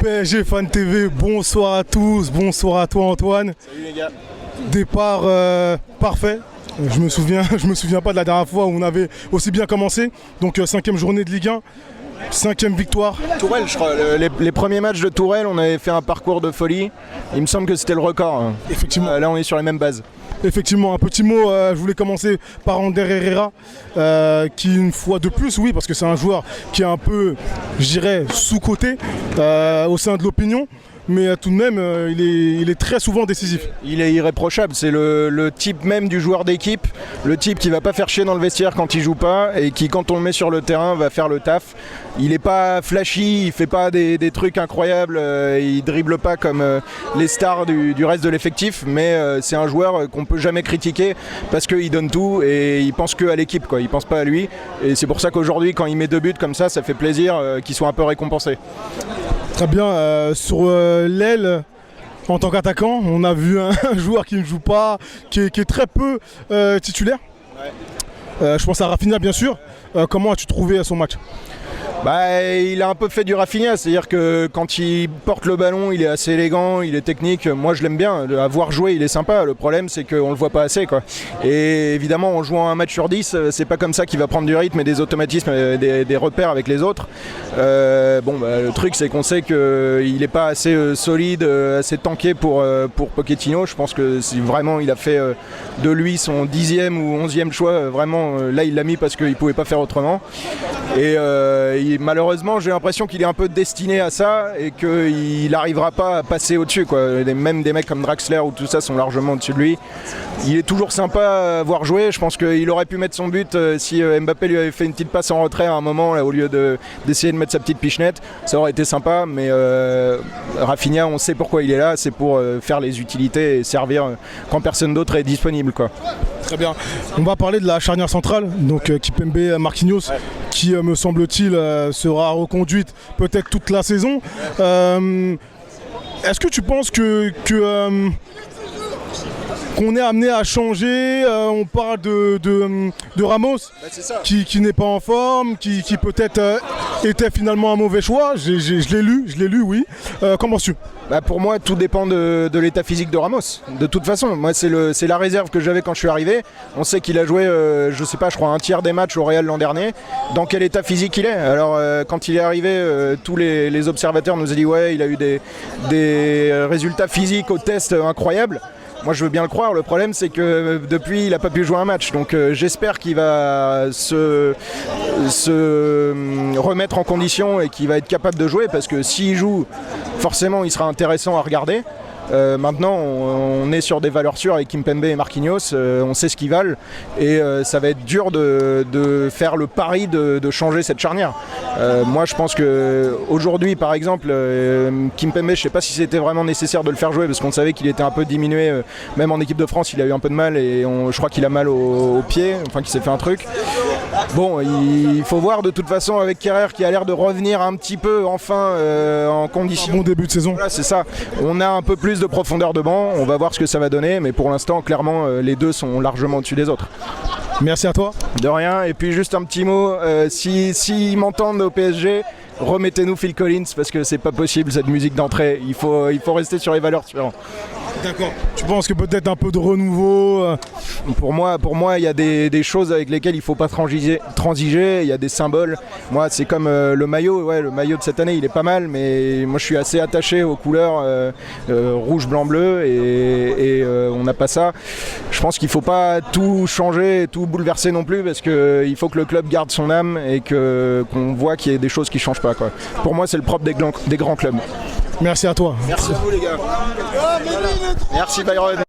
PSG Fan TV, bonsoir à tous, bonsoir à toi Antoine. Salut les gars. Départ parfait. Je me souviens pas de la dernière fois où on avait aussi bien commencé. Donc 5e journée de Ligue 1, 5e victoire. Tourelle, je crois. Les premiers matchs de Tourelle, on avait fait un parcours de folie. Il me semble que c'était le record. Hein. Effectivement. Là, on est sur les mêmes bases. Effectivement, un petit mot, je voulais commencer par Ander Herrera, qui une fois de plus, oui, parce que c'est un joueur qui est un peu, je dirais, sous-coté au sein de l'opinion, mais tout de même, il est très souvent décisif. Il est irréprochable, c'est le type même du joueur d'équipe, le type qui va pas faire chier dans le vestiaire quand il joue pas, et qui, quand on le met sur le terrain, va faire le taf. Il est pas flashy, il fait pas des trucs incroyables, il dribble pas comme les stars du reste de l'effectif, mais c'est un joueur qu'on peut jamais critiquer parce qu'il donne tout et il pense que à l'équipe, quoi. Il pense pas à lui, et c'est pour ça qu'aujourd'hui, quand il met 2 buts comme ça fait plaisir qu'il soit un peu récompensé. Très bien, sur l'aile, en tant qu'attaquant, on a vu un joueur qui ne joue pas, qui est très peu titulaire. Ouais. Je pense à Rafinha, bien sûr. Comment as-tu trouvé son match ? Il a un peu fait du Rafinha, c'est-à-dire que quand il porte le ballon, il est assez élégant, il est technique. Moi, je l'aime bien. À voir jouer, il est sympa. Le problème, c'est qu'on le voit pas assez, quoi. Et évidemment, en jouant un match sur 10, c'est pas comme ça qu'il va prendre du rythme et des automatismes, des repères avec les autres. Le truc, c'est qu'on sait qu'il est pas assez solide, assez tanké pour Pochettino. Je pense que si vraiment il a fait de lui son 10e ou 11e choix, vraiment, là, il l'a mis parce qu'il pouvait pas faire autrement. Et malheureusement, j'ai l'impression qu'il est un peu destiné à ça et qu'il n'arrivera pas à passer au-dessus, quoi. Même des mecs comme Draxler ou tout ça sont largement au-dessus de lui. Il est toujours sympa à voir jouer. Je pense qu'il aurait pu mettre son but si Mbappé lui avait fait une petite passe en retrait à un moment, là, au lieu d'essayer de mettre sa petite pichenette. Ça aurait été sympa, mais Rafinha, on sait pourquoi il est là. C'est pour faire les utilités et servir quand personne d'autre est disponible, quoi. Très bien. On va parler de la charnière centrale, donc Kimpembe Marquinhos, qui me semble-t-il sera reconduite peut-être toute la saison. Est-ce que tu penses qu'on est amené à changer? On parle de Ramos, qui n'est pas en forme, qui peut-être était finalement un mauvais choix. Je l'ai lu, oui. Qu'en penses-tu? Pour moi, tout dépend de l'état physique de Ramos. De toute façon, moi, c'est la réserve que j'avais quand je suis arrivé. On sait qu'il a joué, je crois un tiers des matchs au Real l'an dernier. Dans quel état physique il est? Alors, quand il est arrivé, tous les observateurs nous ont dit ouais, il a eu des résultats physiques au test incroyables. Moi, je veux bien le croire. Le problème, c'est que depuis, il n'a pas pu jouer un match. Donc, j'espère qu'il va se remettre en condition et qu'il va être capable de jouer. Parce que s'il joue, forcément, il sera intéressant à regarder. Maintenant, on est sur des valeurs sûres avec Kimpembe et Marquinhos. On sait ce qu'ils valent. Et ça va être dur de faire le pari de changer cette charnière. Moi, je pense qu'aujourd'hui, par exemple, Kimpembe, je ne sais pas si c'était vraiment nécessaire de le faire jouer parce qu'on savait qu'il était un peu diminué. Même en équipe de France, il a eu un peu de mal et je crois qu'il a mal au pied, enfin qu'il s'est fait un truc. Bon, il faut voir de toute façon avec Kerrer qui a l'air de revenir un petit peu enfin en condition. Un bon début de saison. Voilà, c'est ça. On a un peu plus de profondeur de banc, on va voir ce que ça va donner, mais pour l'instant, clairement, les deux sont largement au-dessus des autres. Merci à toi. De rien, et puis juste un petit mot, s'ils m'entendent au PSG, remettez-nous Phil Collins parce que c'est pas possible cette musique d'entrée, il faut rester sur les valeurs suivantes. D'accord. Tu penses que peut-être un peu de renouveau Pour moi, il y a des choses avec lesquelles il ne faut pas transiger. Il y a des symboles. Moi, c'est comme le maillot. Ouais, le maillot de cette année, il est pas mal, mais moi, je suis assez attaché aux couleurs rouge, blanc, bleu, et on n'a pas ça. Je pense qu'il ne faut pas tout changer, tout bouleverser non plus, parce qu'il faut que le club garde son âme et qu'on voit qu'il y a des choses qui ne changent pas, quoi. Pour moi, c'est le propre des grands clubs. Merci à toi. Merci à vous, les gars. Merci, Byron.